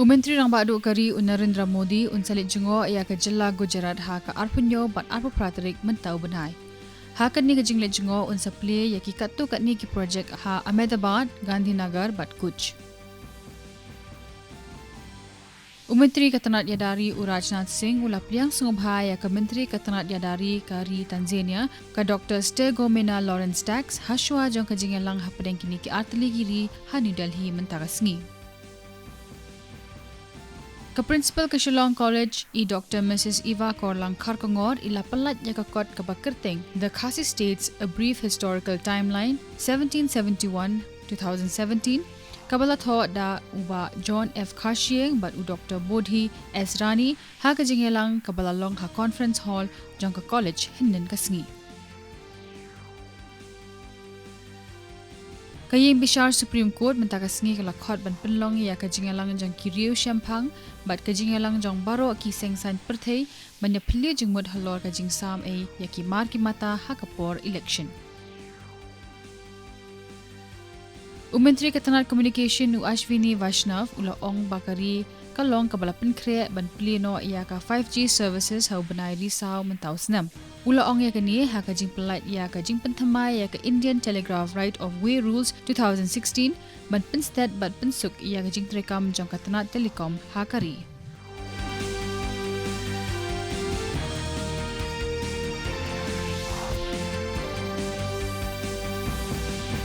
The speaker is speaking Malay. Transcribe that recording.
Menteri Rang Badu Kari Narendra Modi unsalit jengo ia ke jela Gujarat ha ke arpunyo bat arpu praterik mentau benai. Ha kan ni ke jinglet jengo unsapli ya ki katu kat ni ki projek ha Ahmedabad, Gandhinagar bat Kuch. Menteri Ketenat Yadari Rajnath Singh ula pliang sungubha ya ke Menteri Ketenat Yadari Kari Tanzania ke Dr. Stegomena Lawrence Tax haswa jong ke jingelang ha pedeng kini ki arteli giri ha New Delhi mentarasngi. Ke Principal ke Shillong College, Dr. Mrs. Eva Korlang Kharkongor ila pelat ya ke kot ke Bakirting. The Khasi States, A Brief Historical Timeline, 1771-2017. Kabala tho da uba John F. Kashieng bat u Dr. Bodhi S. Rani ha ke jingelang kabala long ha Conference Hall jong ke college hinden kasngi. Kayeng Bishar Supreme Court mentakasngi ke lakhot ban penlong ya ke jingelang jong kiriu syampang bat ke jingelang jong baro ki sengsan perthei banya pli jengmud halor ke jingsam ya ki mar ki mata ha kapor election. Menteri Ketenat Communication Ashwini Vaishnav ula ong bakari kalong kabala penkre ban pleno ya ka 5G services hau benai risau mentau senam. Ula ong ya kini ha ka jing pelat ya ka jing penthamai ya ka Indian Telegraph Right of Way Rules 2016 ban penstat bat pensuk ya ka jing terekam jong Ketenat Telekom ha kari.